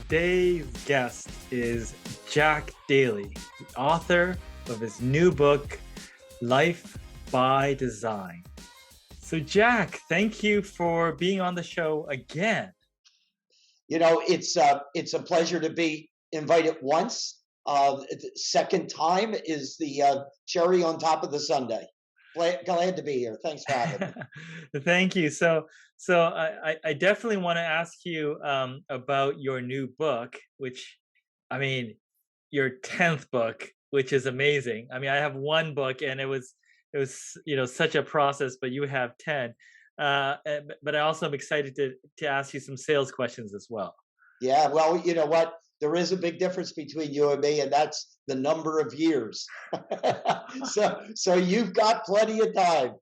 today's guest is Jack Daly, the author of his new book, Life by Design. So, Jack, thank you for being on the show again. It's a pleasure to be invited once. Second time is the cherry on top of the sundae. Glad to be here. Thanks for having me. Thank you. So I definitely want to ask you about your new book, which, I mean, your 10th book, which is amazing. I mean, I have one book, and it was such a process, but you have 10. But I also am excited to ask you some sales questions as well. Yeah, well, you know what? There is a big difference between you and me, and that's the number of years. So you've got plenty of time.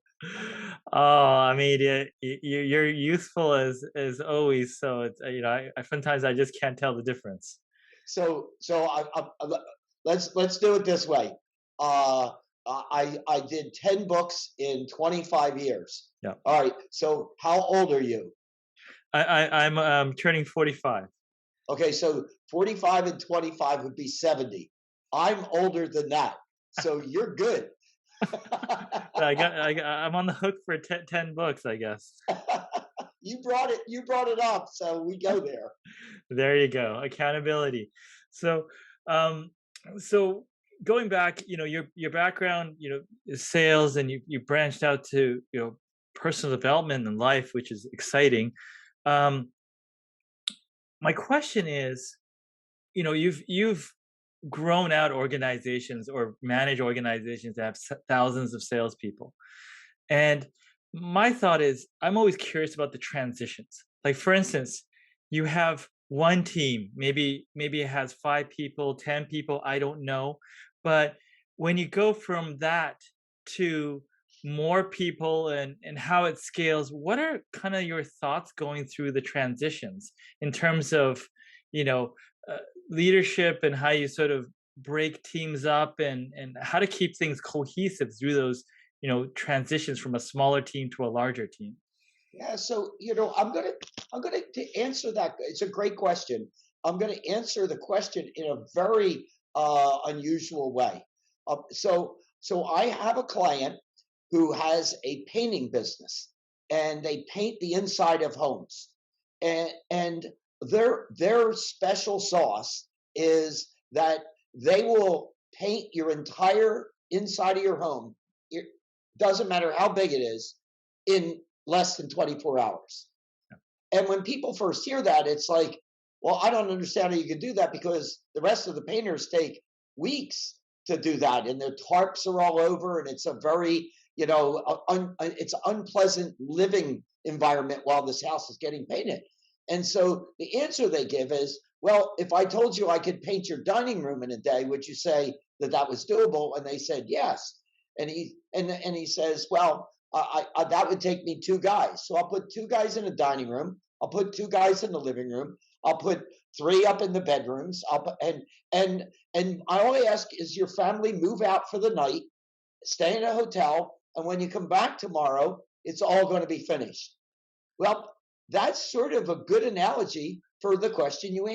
Oh, I mean, you're youthful as always. So it's I sometimes I just can't tell the difference. So let's do it this way. Uh, I did 10 books in 25 years. Yeah. All right. So how old are you? I'm turning 45. Okay, so 45 and 25 would be 70. I'm older than that, so you're good. I'm on the hook for 10 books, I guess. You brought it up, so we go there. There you go, accountability. So, so going back, your background, is sales, and you branched out to personal development in life, which is exciting. My question is, you've grown out organizations or manage organizations that have thousands of salespeople. And my thought is, I'm always curious about the transitions. Like, for instance, you have one team, maybe it has 5 people, 10 people, I don't know. But when you go from that to more people and how it scales, what are kind of your thoughts going through the transitions in terms of leadership, and how you sort of break teams up, and how to keep things cohesive through those transitions from a smaller team to a larger team? Yeah, so I'm gonna to answer that. It's a great question. I'm gonna answer the question in a very unusual way. So I have a client who has a painting business, and they paint the inside of homes, and their special sauce is that they will paint your entire inside of your home. It doesn't matter how big it is, in less than 24 hours. And when people first hear that, it's like, well, I don't understand how you can do that, because the rest of the painters take weeks to do that, and the tarps are all over, and it's a very it's an unpleasant living environment while this house is getting painted. And so the answer they give is, well, if I told you I could paint your dining room in a day, would you say that that was doable? And they said yes. And he says, well, that would take me 2 guys. So I'll put 2 guys in the dining room. I'll put 2 guys in the living room. I'll put 3 up in the bedrooms. And I only ask, is your family move out for the night, stay in a hotel, and when you come back tomorrow, it's all going to be finished? Well, that's sort of a good analogy for the question you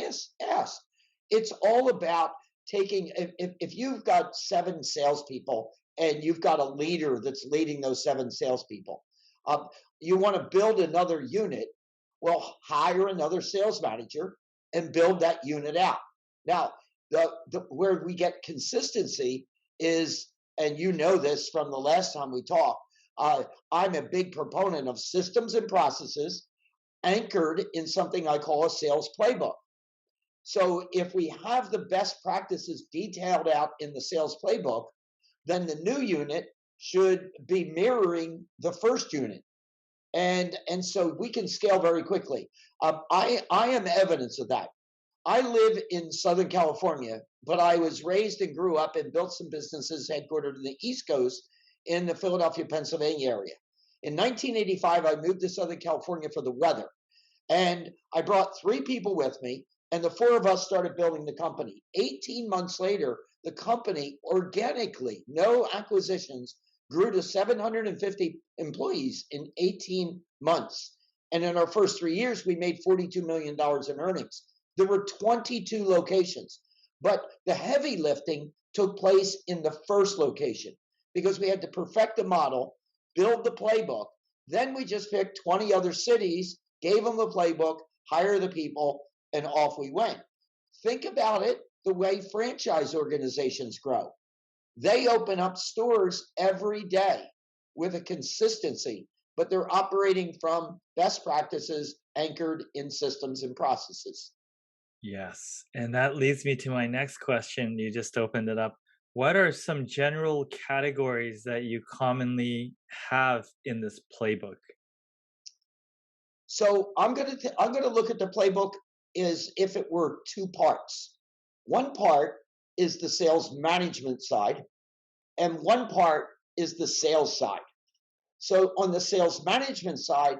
asked. It's all about taking, if you've got 7 salespeople and you've got a leader that's leading those 7 salespeople, you want to build another unit. Well, hire another sales manager and build that unit out. Now, where we get consistency is, and you know this from the last time we talked, I'm a big proponent of systems and processes anchored in something I call a sales playbook. So if we have the best practices detailed out in the sales playbook, then the new unit should be mirroring the first unit. And so we can scale very quickly. I am evidence of that. I live in Southern California, but I was raised and grew up and built some businesses headquartered in the East Coast in the Philadelphia, Pennsylvania area. In 1985, I moved to Southern California for the weather. And I brought 3 people with me, and the 4 of us started building the company. 18 months later, the company organically, no acquisitions, grew to 750 employees in 18 months. And in our first 3 years, we made $42 million in earnings. There were 22 locations, but the heavy lifting took place in the first location because we had to perfect the model, build the playbook. Then we just picked 20 other cities, gave them the playbook, hire the people, and off we went. Think about it the way franchise organizations grow. They open up stores every day with a consistency, but they're operating from best practices anchored in systems and processes. Yes. And that leads me to my next question. You just opened it up. What are some general categories that you commonly have in this playbook? So I'm gonna look at the playbook as if it were two parts. One part is the sales management side, and one part is the sales side. So on the sales management side,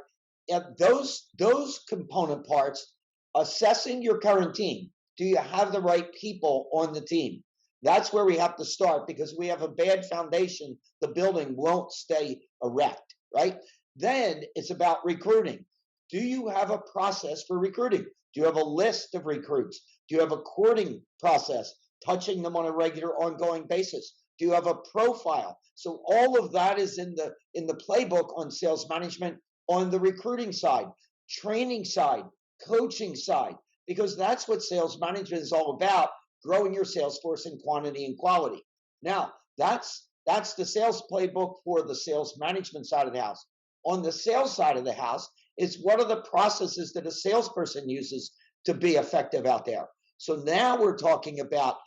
those component parts, assessing your current team. Do you have the right people on the team? That's where we have to start because we have a bad foundation. The building won't stay erect, right? Then it's about recruiting. Do you have a process for recruiting? Do you have a list of recruits? Do you have a courting process, touching them on a regular, ongoing basis? Do you have a profile? So all of that is in the playbook on sales management on the recruiting side, training side, coaching side, because that's what sales management is all about, growing your sales force in quantity and quality. Now, that's the sales playbook for the sales management side of the house. On the sales side of the house, it's what are the processes that a salesperson uses to be effective out there. So now we're talking about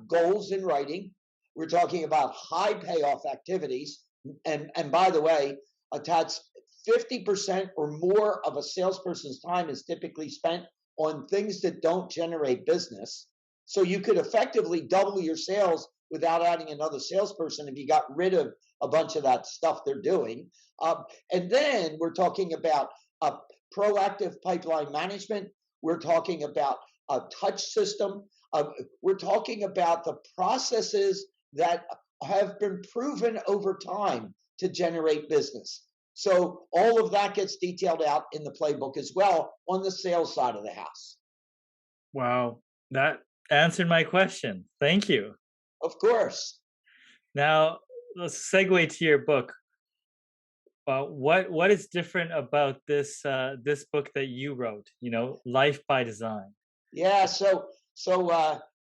goals in writing. We're talking about high payoff activities. And by the way, Tats, 50% or more of a salesperson's time is typically spent on things that don't generate business. So you could effectively double your sales without adding another salesperson if you got rid of a bunch of that stuff they're doing. And then we're talking about proactive pipeline management. We're talking about a touch system. We're talking about the processes that have been proven over time to generate business. So all of that gets detailed out in the playbook as well on the sales side of the house. Wow, that answered my question. Thank you. Of course. Now, let's segue to your book. What is different about this book that you wrote? Life by Design. Yeah. So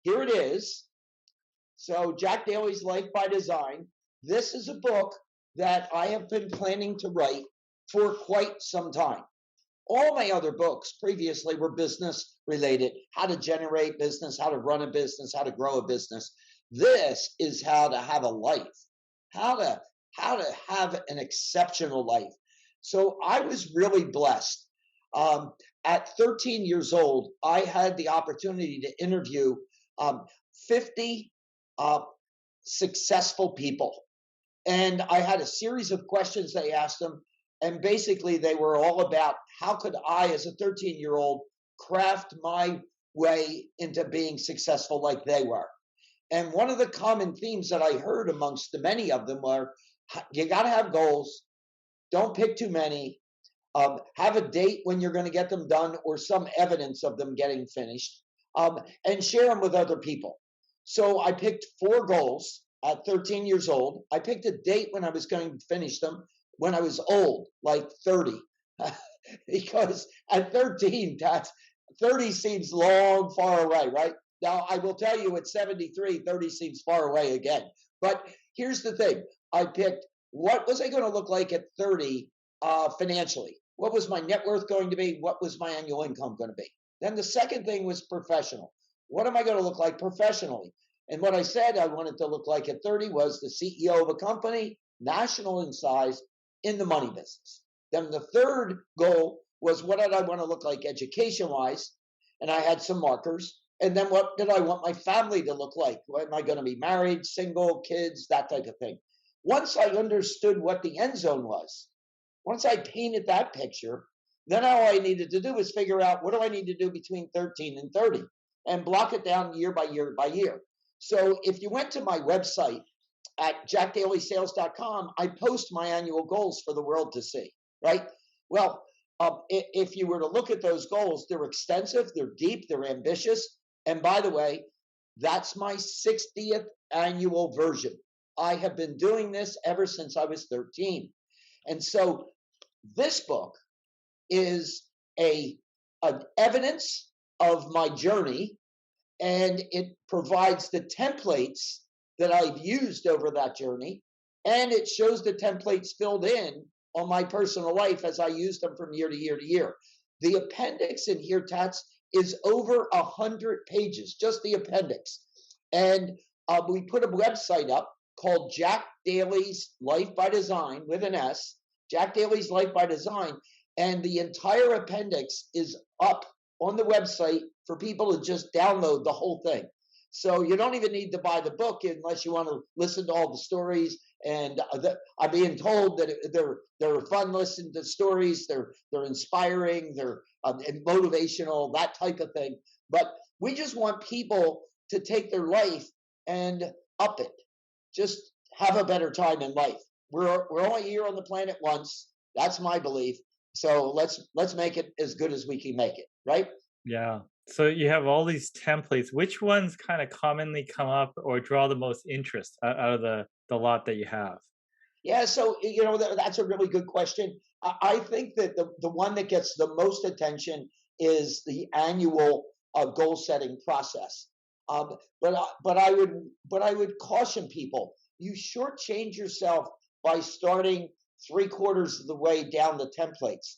here it is. So Jack Daly's Life by Design. This is a book that I have been planning to write for quite some time. All my other books previously were business related, how to generate business, how to run a business, how to grow a business. This is how to have a life, how to have an exceptional life. So I was really blessed. At 13 years old, I had the opportunity to interview 50 uh, successful people. And I had a series of questions they asked them. And basically, they were all about how could I, as a 13-year-old, craft my way into being successful like they were. And one of the common themes that I heard amongst the many of them were you got to have goals, don't pick too many, have a date when you're going to get them done or some evidence of them getting finished, and share them with other people. So I picked four goals at 13 years old. I picked a date when I was going to finish them when I was old, like 30, because at 13, 30 seems long, far away, right? Now, I will tell you at 73, 30 seems far away again. But here's the thing. I picked what was I going to look like at 30 financially? What was my net worth going to be? What was my annual income going to be? Then the second thing was professional. What am I going to look like professionally? And what I said I wanted to look like at 30 was the CEO of a company, national in size, in the money business. Then the third goal was what did I want to look like education wise? And I had some markers. And then what did I want my family to look like? Am I going to be married, single, kids, that type of thing? Once I understood what the end zone was, once I painted that picture, then all I needed to do was figure out what do I need to do between 13 and 30 and block it down year by year by year. So if you went to my website at jackdalysales.com, I post my annual goals for the world to see, right? Well, If you were to look at those goals, they're extensive, they're deep, they're ambitious. And by the way, that's my 60th annual version. I have been doing this ever since I was 13. And so this book is a an evidence of my journey, and it provides the templates that I've used over that journey, and it shows the templates filled in on my personal life as I use them from year to year to year. The appendix in here, Tats, is over 100 pages, just the appendix. And we put a website up called Jack Daly's Life by Design with an S, Jack Daly's Life by Design. And the entire appendix is up on the website for people to just download the whole thing. So you don't even need to buy the book unless you want to listen to all the stories. And I'm being told that they're fun listening to stories. They're inspiring. They're motivational, that type of thing. But we just want people to take their life and up it. Just have a better time in life. We're only here on the planet once. That's my belief. So let's make it as good as we can make it, right? Yeah. So you have all these templates. Which ones kind of commonly come up or draw the most interest out of the lot that you have? Yeah, so that's a really good question. I think that the one that gets the most attention is the annual goal setting process. But I would caution people: you shortchange yourself by starting three-quarters of the way down the templates.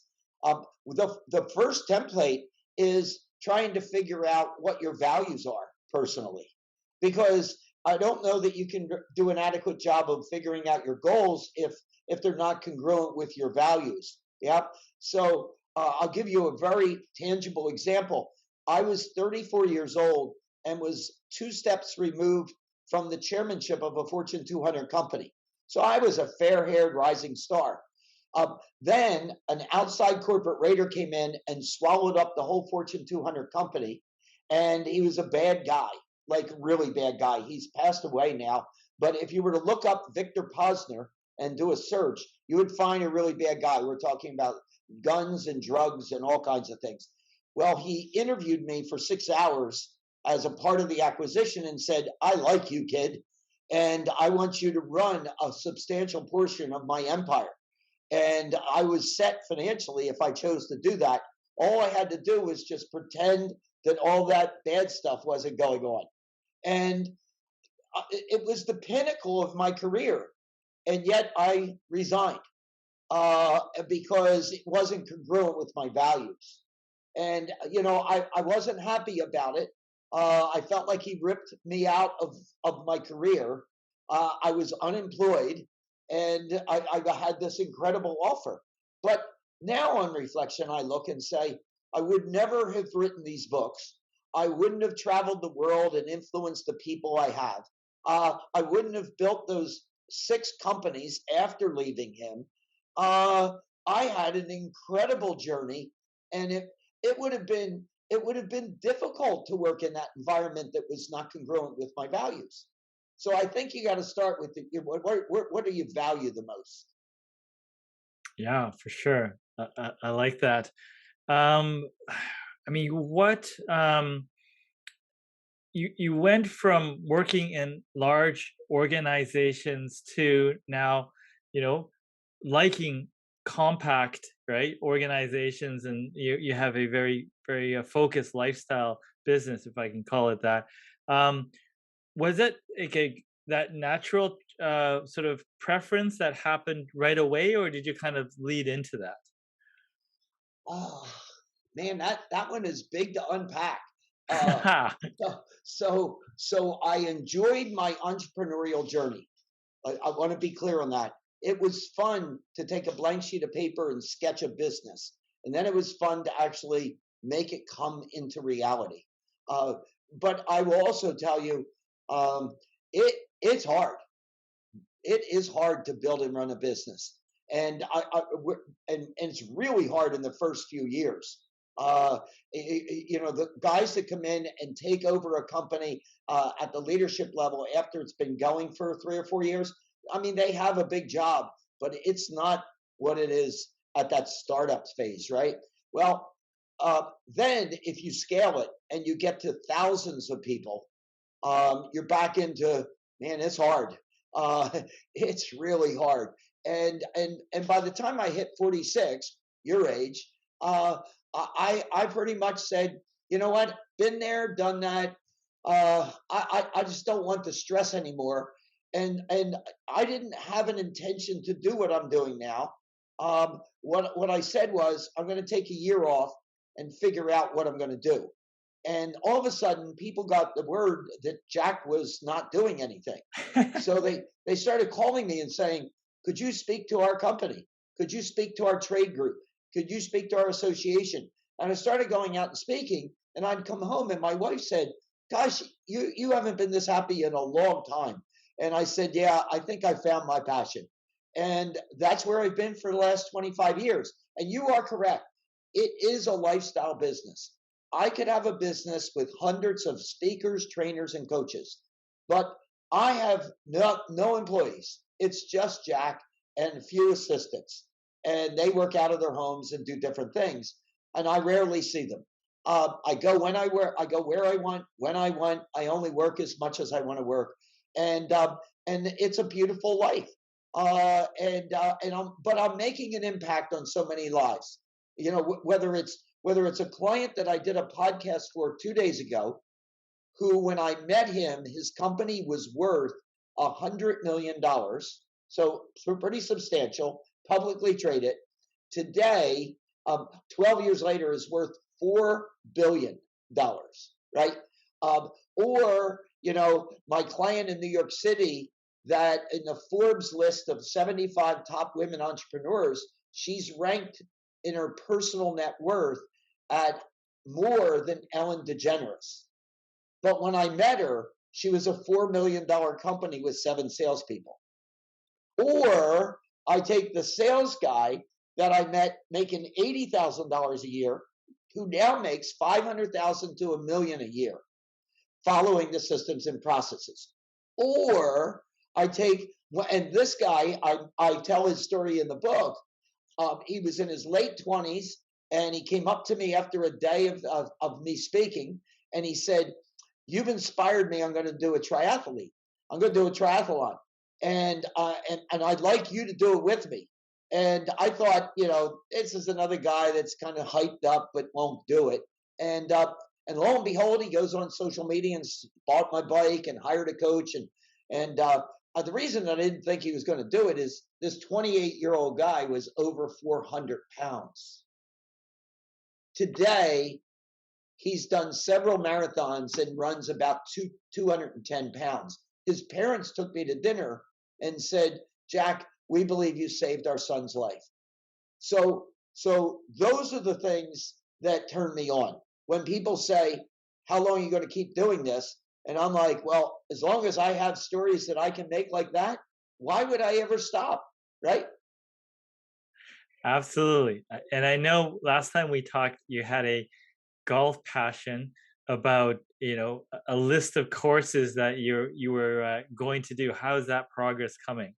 The first template is trying to figure out what your values are personally, because I don't know that you can do an adequate job of figuring out your goals if they're not congruent with your values. Yeah. So I'll give you a very tangible example. I was 34 years old and was two steps removed from the chairmanship of a Fortune 200 company. So I was a fair-haired rising star. Then an outside corporate raider came in and swallowed up the whole Fortune 200 company, and he was a bad guy, like really bad guy. He's passed away now, but if you were to look up Victor Posner and do a search, you would find a really bad guy. We're talking about guns and drugs and all kinds of things. Well, he interviewed me for 6 hours as a part of the acquisition and said, "I like you, kid, and I want you to run a substantial portion of my empire." And I was set financially if I chose to do that. All I had to do was just pretend that all that bad stuff wasn't going on. And it was the pinnacle of my career. And yet I resigned because it wasn't congruent with my values. And, I wasn't happy about it. I felt like he ripped me out of my career. I was unemployed, and I had this incredible offer. But now, on reflection, I look and say, I would never have written these books. I wouldn't have traveled the world and influenced the people I have. I wouldn't have built those six companies after leaving him. I had an incredible journey, and it would have been difficult to work in that environment that was not congruent with my values. So I think you got to start with what do you value the most? Yeah, for sure. I like that. Um, I mean, what you went from working in large organizations to now, you know, liking compact, right, organizations, and you have a very focused lifestyle business, if I can call it that. Um, was it like that natural sort of preference that happened right away, or did you kind of lead into that? Oh man, that one is big to unpack. Uh, so I enjoyed my entrepreneurial journey. I want to be clear on that. It was fun to take a blank sheet of paper and sketch a business, and then it was fun to actually make it come into reality. Uh, but I will also tell you, um, it's hard. It is hard to build and run a business, and and it's really hard in the first few years. The guys that come in and take over a company at the leadership level after it's been going for 3 or 4 years, I mean, they have a big job, but it's not what it is at that startup phase, right? Well, then if you scale it and you get to thousands of people, you're back into, man, it's hard. Uh, it's really hard. And by the time I hit 46, your age, I pretty much said, you know what, been there, done that. I just don't want the stress anymore. And I didn't have an intention to do what I'm doing now. What I said was I'm going to take a year off and figure out what I'm going to do. And all of a sudden, people got the word that Jack was not doing anything. So they started calling me and saying, "Could you speak to our company? Could you speak to our trade group? Could you speak to our association?" And I started going out and speaking. And I'd come home, and my wife said, "Gosh, you haven't been this happy in a long time." And I said, "Yeah, I think I found my passion." And that's where I've been for the last 25 years. And you are correct. It is a lifestyle business. I could have a business with hundreds of speakers, trainers, and coaches, but I have no employees. It's just Jack and a few assistants, and they work out of their homes and do different things. And I rarely see them. I go I go where I want, when I want. I only work as much as I want to work, and it's a beautiful life. But I'm making an impact on so many lives. You know, whether it's a client that I did a podcast for 2 days ago, who, when I met him, his company was worth $100 million, so pretty substantial, publicly traded. Today, 12 years later, is worth $4 billion, right? Or my client in New York City, that in the Forbes list of 75 top women entrepreneurs, she's ranked in her personal net worth at more than Ellen DeGeneres. But when I met her, she was a $4 million company with 7 salespeople. Or I take the sales guy that I met making $80,000 a year, who now makes 500,000 to a million a year, following the systems and processes. Or I take, and this guy, I tell his story in the book. He was in his late 20s, and he came up to me after a day of me speaking, and he said, "You've inspired me. I'm going to do a triathlete. I'm going to do a triathlon, and I'd like you to do it with me." And I thought, this is another guy that's kind of hyped up but won't do it. And lo and behold, he goes on social media and bought my bike and hired a coach. And the reason I didn't think he was going to do it is this 28-year-old guy was over 400 pounds. Today, he's done several marathons and runs about 210 pounds. His parents took me to dinner and said, "Jack, we believe you saved our son's life." So those are the things that turn me on. When people say, "How long are you going to keep doing this?" And I'm like, well, as long as I have stories that I can make like that, why would I ever stop? Right? Absolutely. And I know last time we talked, you had a golf passion about, a list of courses that you were going to do. How is that progress coming?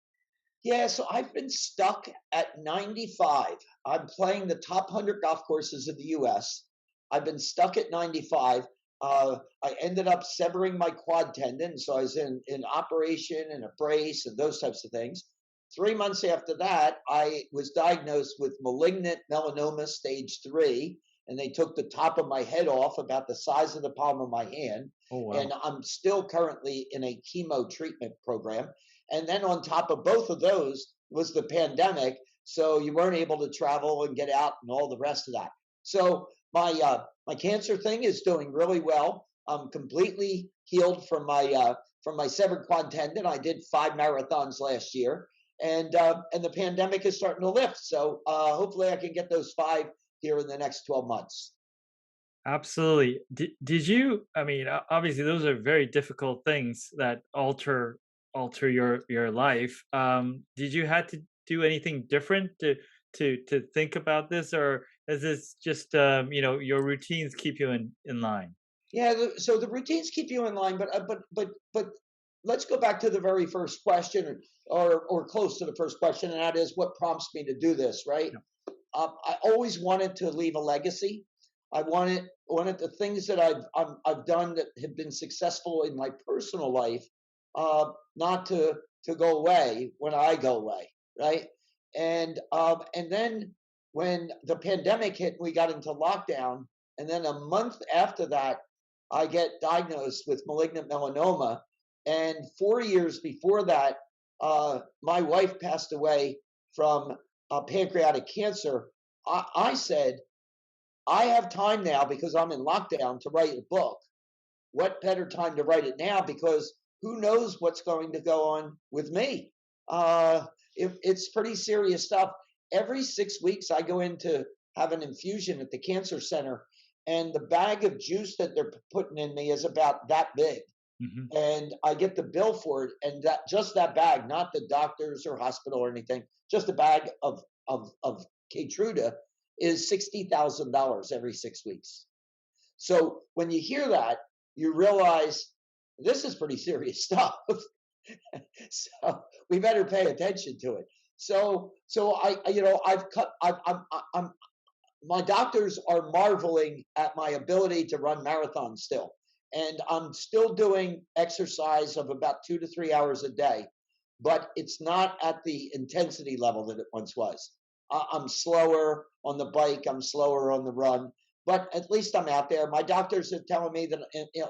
Yeah, so I've been stuck at 95. I'm playing the top 100 golf courses in the US. I've been stuck at 95. I ended up severing my quad tendon, so I was in operation and a brace and those types of things. 3 months after that, I was diagnosed with malignant melanoma stage 3, and they took the top of my head off, about the size of the palm of my hand. Oh, And wow. I'm still currently in a chemo treatment program. And then on top of both of those was the pandemic, so you weren't able to travel and get out and all the rest of that. So my cancer thing is doing really well. I'm completely healed from my severed quad tendon. I did 5 marathons last year, and the pandemic is starting to lift. So hopefully I can get those 5 here in the next 12 months. Absolutely. Did you, I mean, obviously those are very difficult things that alter your life. Did you had to do anything different to think about this, or is this just your routines keep you in line? Yeah, so the routines keep you in line, but let's go back to the very first question, or close to the first question, and that is, what prompts me to do this, right? I always wanted to leave a legacy. I wanted the things that I've done that have been successful in my personal life, not to go away when I go away, right? And then when the pandemic hit, we got into lockdown, and then a month after that, I get diagnosed with malignant melanoma, and 4 years before that, my wife passed away from pancreatic cancer. I said, I have time now because I'm in lockdown to write a book. What better time to write it now? Because who knows what's going to go on with me? Uh, it's pretty serious stuff. Every 6 weeks, I go in to have an infusion at the cancer center, and the bag of juice that they're putting in me is about that big. Hmm. And I get the bill for it, and that just that bag, not the doctors or hospital or anything, just a bag of Keytruda is $60,000 every 6 weeks. So when you hear that, you realize this is pretty serious stuff. So we better pay attention to it. So I've cut. I'm my doctors are marveling at my ability to run marathons still. And I'm still doing exercise of about 2 to 3 hours a day, but it's not at the intensity level that it once was. I'm slower on the bike, I'm slower on the run, but at least I'm out there. My doctors are telling me that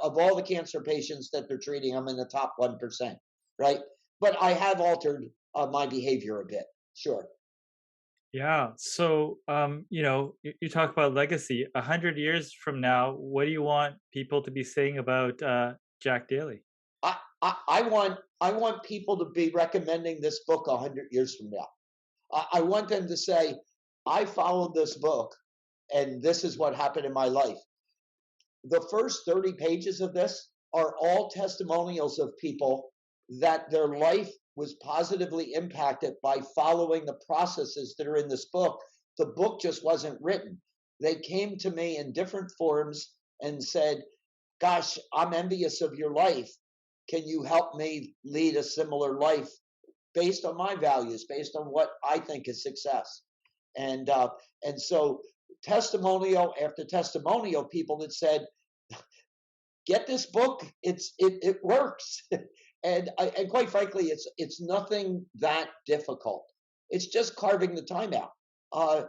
of all the cancer patients that they're treating, I'm in the top 1%, right? But I have altered my behavior a bit, sure. Yeah. So, you talk about legacy. 100 years from now, what do you want people to be saying about Jack Daly? I want people to be recommending this book 100 years from now. I want them to say, I followed this book and this is what happened in my life. The first 30 pages of this are all testimonials of people that their life was positively impacted by following the processes that are in this book. The book just wasn't written. They came to me in different forms and said, gosh, I'm envious of your life. Can you help me lead a similar life based on my values, based on what I think is success? And and so testimonial after testimonial, people that said, "Get this book; it works." And quite frankly, it's nothing that difficult. It's just carving the time out. Uh,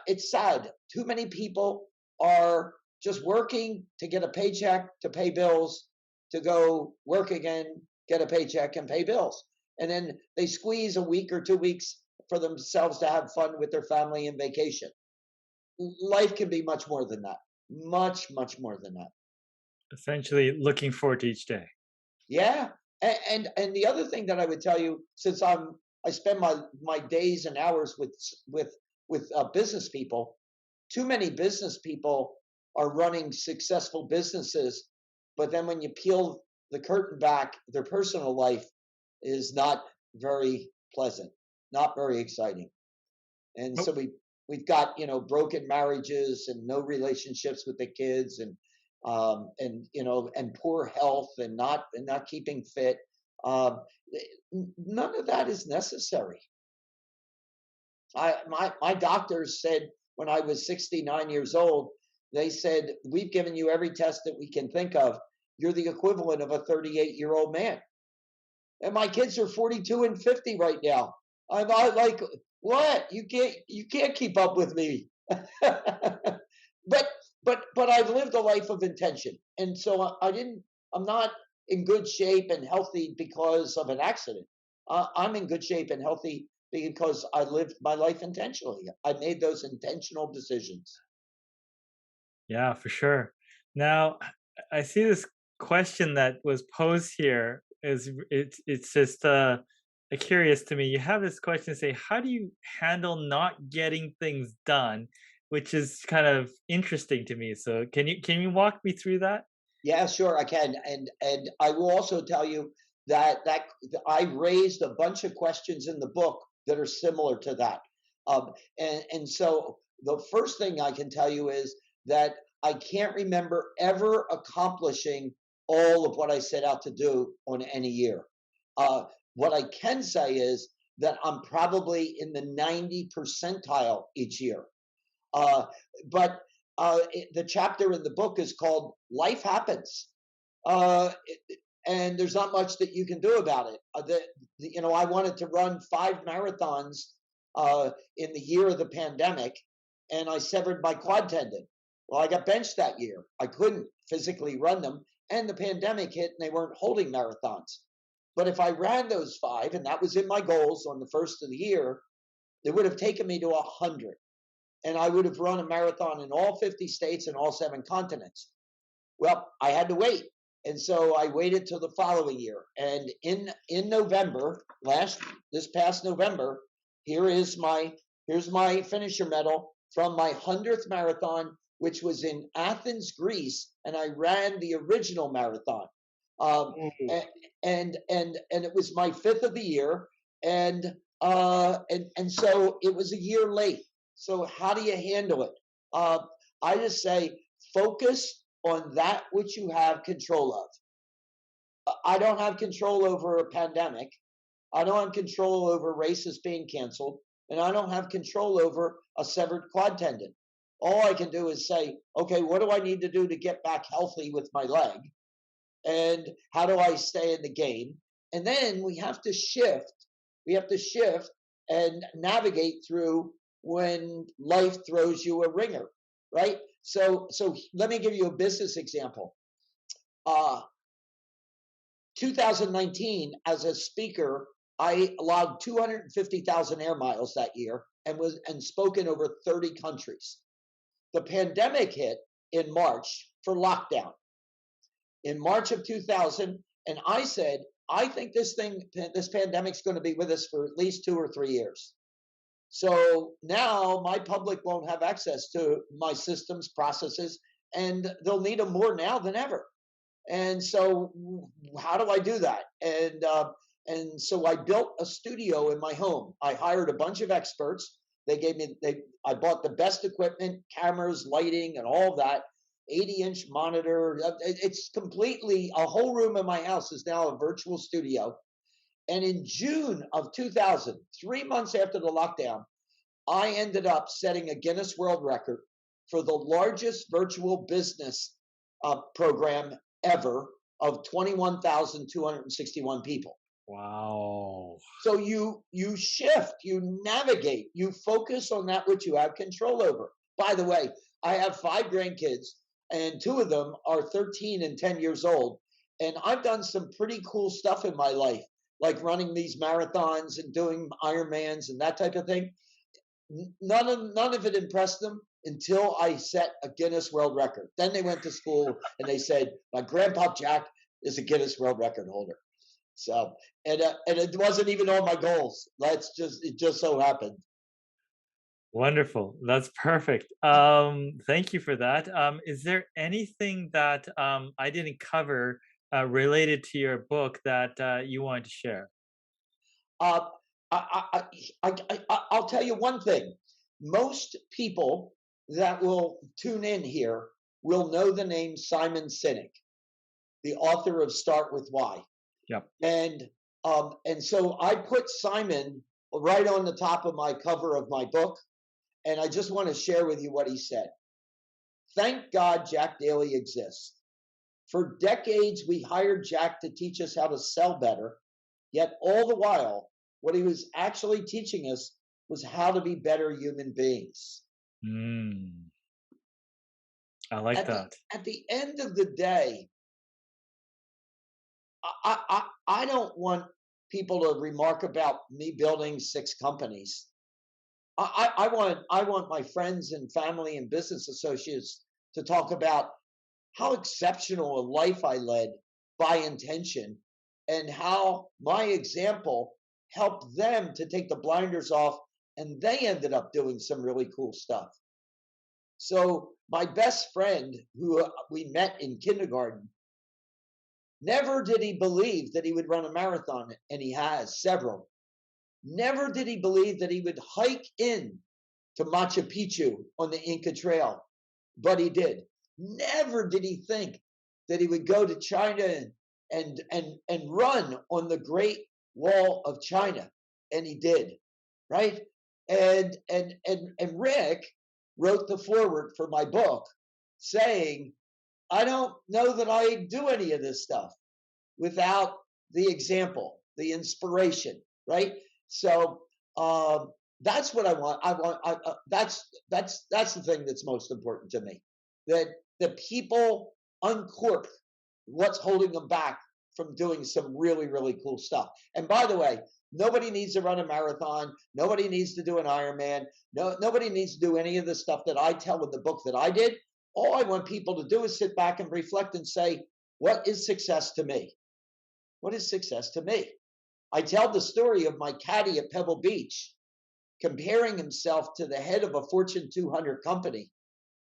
it's sad. Too many people are just working to get a paycheck to pay bills, to go work again, get a paycheck and pay bills, and then they squeeze a week or 2 weeks for themselves to have fun with their family and vacation. Life can be much more than that. Much more than that. Essentially, looking forward to each day. Yeah, and the other thing that I would tell you, since I spend my days and hours with business people, too many business people are running successful businesses, but then when you peel the curtain back, their personal life is not very pleasant, not very exciting. And so Oh, we've got broken marriages and no relationships with the kids, and and poor health, and not keeping fit. um, None of that is necessary. My doctors said when I was 69 years old, they said, we've given you every test that we can think of. You're the equivalent of a 38-year-old man. And my kids are 42 and 50 right now. I'm not like, what? You can't keep up with me. but but I've lived a life of intention, and so I didn't. I'm not in good shape and healthy because of an accident. I'm in good shape and healthy because I lived my life intentionally. I made those intentional decisions. yeah, for sure. Now, I see this question that was posed here. It's just curious to me. You have this question say, "How do you handle not getting things done?" Which is kind of interesting to me. So, can you walk me through that? Yeah, sure, I can, and I will also tell you that I raised a bunch of questions in the book that are similar to that. And so the first thing I can tell you is that I can't remember ever accomplishing all of what I set out to do on any year. What I can say is that I'm probably in the 90 percentile each year. Uh, but the chapter in the book is called Life Happens. Uh, and there's not much that you can do about it. I wanted to run 5 marathons in the year of the pandemic, and I severed my quad tendon. Well, I got benched that year. I couldn't physically run them, and the pandemic hit, and they weren't holding marathons. But if I ran those 5, and that was in my goals on the first of the year, it would have taken me to 100, and I would have run a marathon in all 50 states and all 7 continents. Well, I had to wait. And so I waited till the following year. And in November, this past November, here's my finisher medal from my 100th marathon, which was in Athens, Greece, and I ran the original marathon. Um, Oh, and it was my 5th of the year, and so it was a year late. So how do you handle it? I just say focus on that which you have control of. I don't have control over a pandemic. I don't have control over races being canceled, and I don't have control over a severed quad tendon. All I can do is say, okay, what do I need to do to get back healthy with my leg? And how do I stay in the game? And then we have to shift. We have to shift and navigate through when life throws you a ringer, right? So let me give you a business example. Uh, 2019, as a speaker, I logged 250,000 air miles that year and spoke in over 30 countries. The pandemic hit in March for lockdown. In March of 2000, and I said, I think this pandemic's going to be with us for at least 2 or 3 years. So now my public won't have access to my systems, processes, and they'll need them more now than ever. And so, how do I do that? And so I built a studio in my home. I hired a bunch of experts. I bought the best equipment, cameras, lighting, and all of that. 80-inch monitor. It's completely a whole room in my house is now a virtual studio. And in June of 2000, 3 months after the lockdown, I ended up setting a Guinness World Record for the largest virtual business program ever of 21,261 people. wow. So you shift, you navigate, you focus on that which you have control over. By the way, I have 5 grandkids, and 2 of them are 13 and 10 years old. And I've done some pretty cool stuff in my life, like running these marathons and doing Ironmans and that type of thing. None of it impressed them until I set a Guinness World Record. Then they went to school and they said, "My grandpa Jack is a Guinness World Record holder." So, and it wasn't even on my goals. It just so happened. Wonderful. That's perfect. Thank you for that. Is there anything that I didn't cover related to your book that you wanted to share? Uh, I'll tell you one thing. Most people that will tune in here will know the name Simon Sinek, the author of Start with Why. Yep. And so I put Simon right on the top of my cover of my book, and I just want to share with you what he said. Thank God Jack Daly exists. For decades, we hired Jack to teach us how to sell better, yet all the while, what he was actually teaching us was how to be better human beings. Mm, I like that. At the end of the day, I don't want people to remark about me building 6 companies. I want my friends and family and business associates to talk about how exceptional a life I led by intention, and how my example helped them to take the blinders off, and they ended up doing some really cool stuff. So my best friend, who we met in kindergarten, never did he believe that he would run a marathon, and he has several. Never did he believe that he would hike in to Machu Picchu on the Inca Trail, but he did. Never did he think that he would go to China and run on the Great Wall of China, and he did, right? And Rick wrote the foreword for my book saying, I don't know that I do any of this stuff without the example, the inspiration, right? So that's what I want. That's the thing that's most important to me. That the people uncork what's holding them back from doing some really, really cool stuff. And by the way, nobody needs to run a marathon. Nobody needs to do an Ironman. No, nobody needs to do any of the stuff that I tell in the book that I did. All I want people to do is sit back and reflect and say, what is success to me? What is success to me? I tell the story of my caddy at Pebble Beach comparing himself to the head of a Fortune 200 company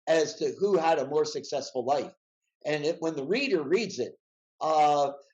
as to who had a more successful life. And when the reader reads it,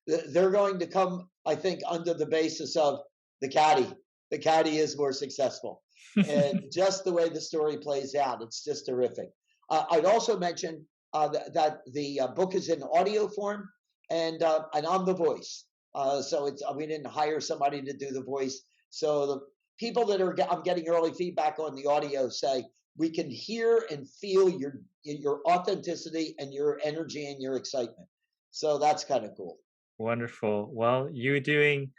they're going to come, I think, under the basis of the caddy. The caddy is more successful. And just the way the story plays out, it's just terrific. I'd also mention that the book is in audio form, and I'm the voice. So we didn't hire somebody to do the voice. So the people that I'm getting early feedback on the audio say we can hear and feel your authenticity and your energy and your excitement. So that's kind of cool. Wonderful. Well, you doing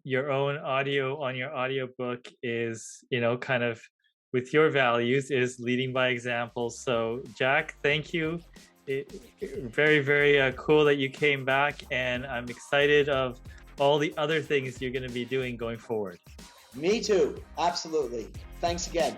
your own audio on your audiobook is, kind of with your values, is leading by example. So, Jack, thank you. Very, very cool that you came back, and I'm excited of all the other things you're going to be doing going forward. Me too. Absolutely. Thanks again.